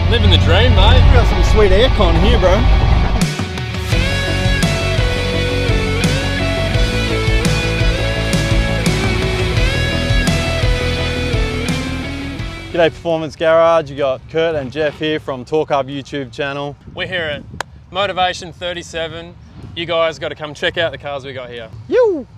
Living the dream, mate. We got some sweet aircon here, bro. G'day Performance Garage, you got Kurt and Jeff here from Torq YouTube channel. We're here at Motorvation 37. You guys got to come check out the cars we got here. Yoo!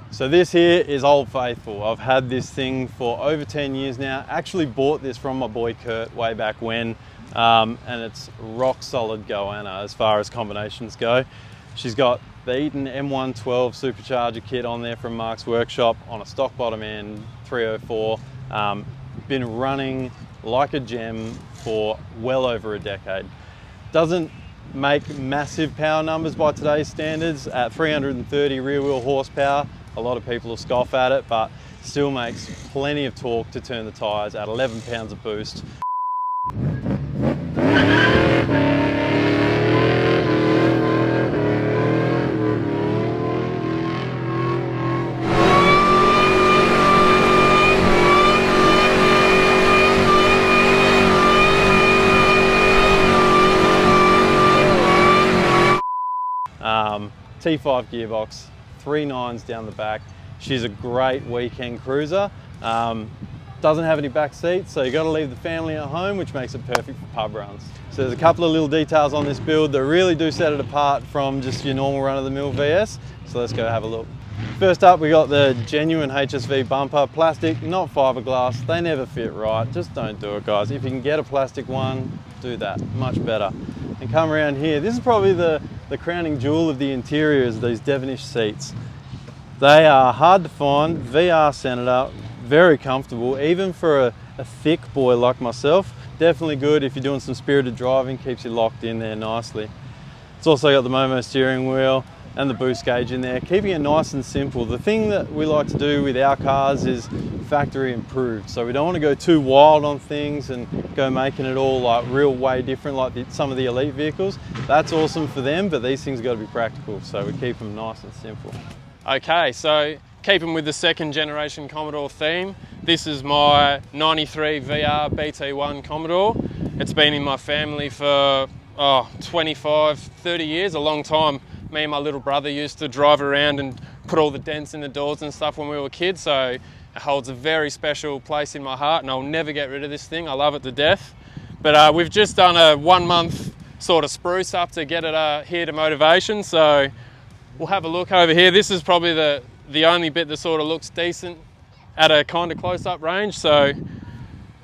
So this here is Old Faithful. I've had this thing for over 10 years now. Actually bought this from my boy Kurt way back when, and it's rock solid goanna as far as combinations go. She's got the Eaton M112 supercharger kit on there from Mark's workshop on a stock bottom end 304. Been running like a gem for well over a decade. Doesn't make massive power numbers by today's standards. At 330 rear wheel horsepower, a lot of people will scoff at it, but still makes plenty of torque to turn the tyres at 11 pounds of boost. T5 gearbox, 3 9s down the back. She's a great weekend cruiser. Doesn't have any back seats, so you got to leave the family at home, which makes it perfect for pub runs. So there's a couple of little details on this build that really do set it apart from just your normal run-of-the-mill VS. So let's go have a look. First up, we got the genuine HSV bumper, plastic, not fiberglass. They never fit right. Just don't do it, guys. If you can get a plastic one, do that. Much better. And come around here. This is probably the crowning jewel of the interior is these Devonish seats. They are hard to find, VR Senator, very comfortable, even for a thick boy like myself. Definitely good if you're doing some spirited driving, keeps you locked in there nicely. It's also got the Momo steering wheel and the boost gauge in there, keeping it nice and simple. The thing that we like to do with our cars is factory improved. So we don't want to go too wild on things and go making it all like real way different like some of the elite vehicles. That's awesome for them, but these things got to be practical. So we keep them nice and simple. Okay, so keeping with the second generation Commodore theme, this is my 93 VR BT1 Commodore. It's been in my family for 25, 30 years, a long time. Me and my little brother used to drive around and put all the dents in the doors and stuff when we were kids, so it holds a very special place in my heart and I'll never get rid of this thing. I love it to death. But we've just done a 1 month sort of spruce up to get it here to Motorvation, so we'll have a look over here. This is probably the only bit that sort of looks decent at a kind of close-up range. So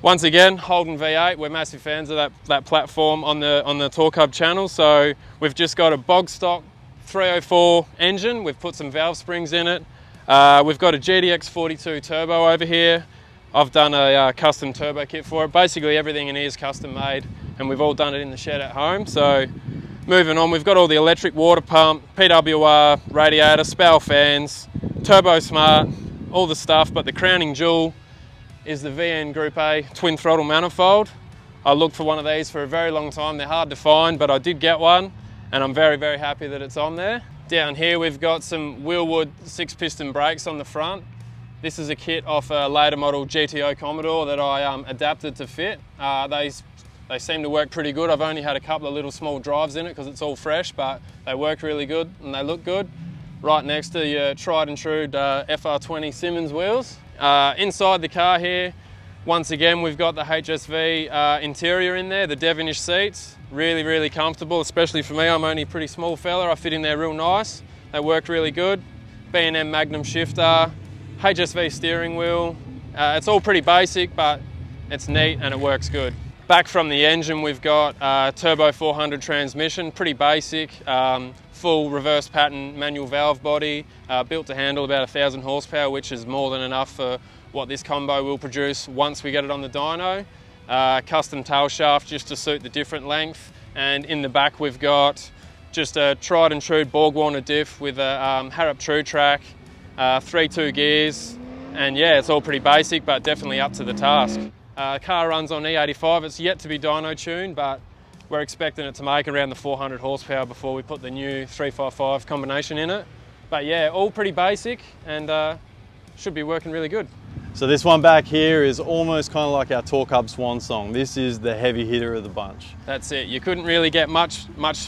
once again, Holden V8, we're massive fans of that platform on the Torq Hub channel. So we've just got a bog stock 304 engine. We've put some valve springs in it. We've got a GDX 42 turbo over here. I've done a custom turbo kit for it. Basically everything in here is custom made and we've all done it in the shed at home. So moving on, we've got all the electric water pump, PWR, radiator, spout fans, turbo smart, all the stuff, but the crowning jewel is the VN Group A twin throttle manifold. I looked for one of these for a very long time. They're hard to find, but I did get one and I'm very, very happy that it's on there. Down here we've got some Wheelwood 6-piston brakes on the front. This is a kit off a later model GTO Commodore that I adapted to fit. They seem to work pretty good. I've only had a couple of little small drives in it because it's all fresh, but they work really good and they look good. Right next to your tried and true FR20 Simmons wheels. Inside the car here, once again, we've got the HSV interior in there, the Devonish seats. Really, really comfortable, especially for me. I'm only a pretty small fella. I fit in there real nice. They worked really good. B&M Magnum shifter, HSV steering wheel. It's all pretty basic, but it's neat and it works good. Back from the engine, we've got turbo 400 transmission, pretty basic. Full reverse pattern manual valve body, built to handle about 1,000 horsepower, which is more than enough for what this combo will produce once we get it on the dyno. Custom tail shaft just to suit the different length, and in the back we've got just a tried and true Borg Warner diff with a Harrop True Track, 3.2 gears, and yeah, it's all pretty basic but definitely up to the task. Car runs on E85. It's yet to be dyno tuned, but we're expecting it to make around the 400 horsepower before we put the new 355 combination in it. But yeah, all pretty basic and should be working really good. So this one back here is almost kind of like our Torq Hub swan song. This is the heavy hitter of the bunch. That's it. You couldn't really get much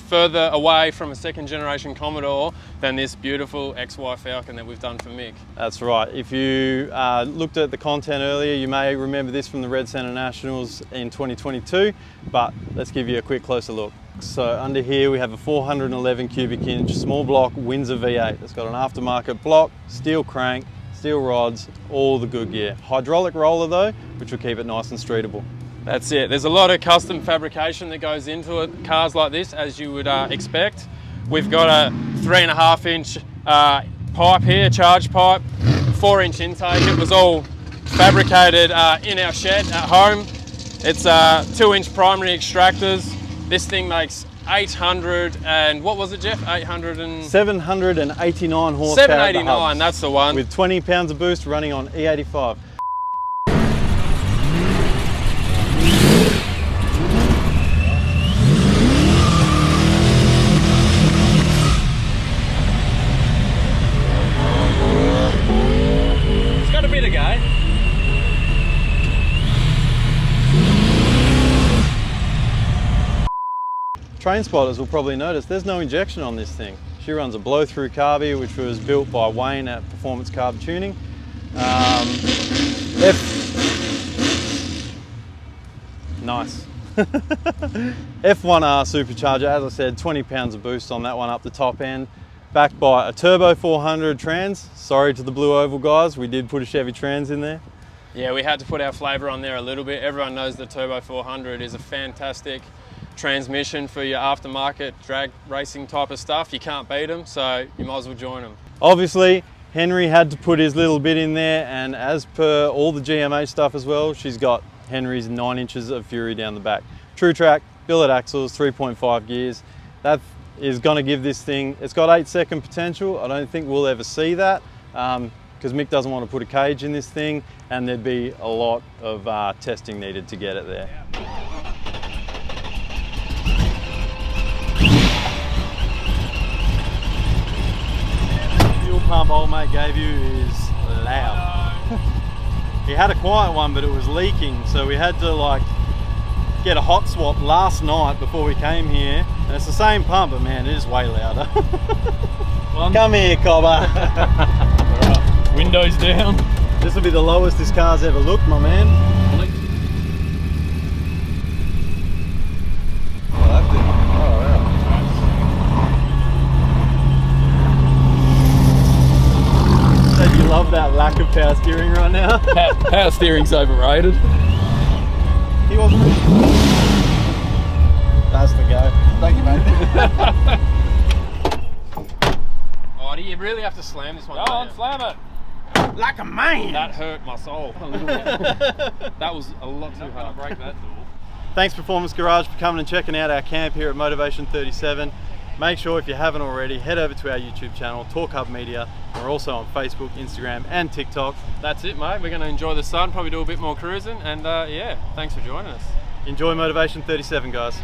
further away from a second generation Commodore than this beautiful XY Falcon that we've done for Mick. That's right. If you looked at the content earlier, you may remember this from the Red Centre Nationals in 2022, but let's give you a quick closer look. So under here we have a 411 cubic inch small block Windsor V8. It's got an aftermarket block, steel crank, steel rods, all the good gear. Hydraulic roller though, which will keep it nice and streetable. That's it. There's a lot of custom fabrication that goes into it, cars like this, as you would expect. We've got a 3.5 inch pipe here, charge pipe, 4-inch intake. It was all fabricated in our shed at home. It's 2-inch primary extractors. This thing makes 800 and what was it, Jeff? 789 horsepower. 789, that's the one. With 20 pounds of boost running on E85. It's got a bit of go. Train spotters will probably notice there's no injection on this thing. She runs a blow-through carby, which was built by Wayne at Performance Carb Tuning. Nice. F1R supercharger, as I said, 20 pounds of boost on that one up the top end. Backed by a turbo 400 trans. Sorry to the Blue Oval guys, we did put a Chevy trans in there. Yeah, we had to put our flavour on there a little bit. Everyone knows the Turbo 400 is a fantastic transmission for your aftermarket drag racing type of stuff. You can't beat them, so you might as well join them. Obviously, Henry had to put his little bit in there, and as per all the GMH stuff as well, she's got Henry's 9 inches of fury down the back. True track, billet axles, 3.5 gears. That is going to give this thing, it's got 8-second potential. I don't think we'll ever see that because Mick doesn't want to put a cage in this thing, and there'd be a lot of testing needed to get it there. Fuel pump old mate gave you is loud. He had a quiet one, but it was leaking, so we had to like get a hot swap last night before we came here, and it's the same pump, but man, it is way louder. Come here, Cobber. Right. Windows down. This will be the lowest this car's ever looked, my man. You love that lack of power steering right now? Power steering's overrated. He wasn't. That's the go. Thank you, mate. Oh, do you really have to slam this one? Go on, slam it. Like a man. That hurt my soul a little bit. That was a lot too hard. Break that door. Thanks Performance Garage for coming and checking out our camp here at Motorvation 37. Make sure if you haven't already, head over to our YouTube channel, Torq Hub Media. We're also on Facebook, Instagram and TikTok. That's it, mate. We're going to enjoy the sun, probably do a bit more cruising, and yeah, thanks for joining us. Enjoy Motorvation 37, guys.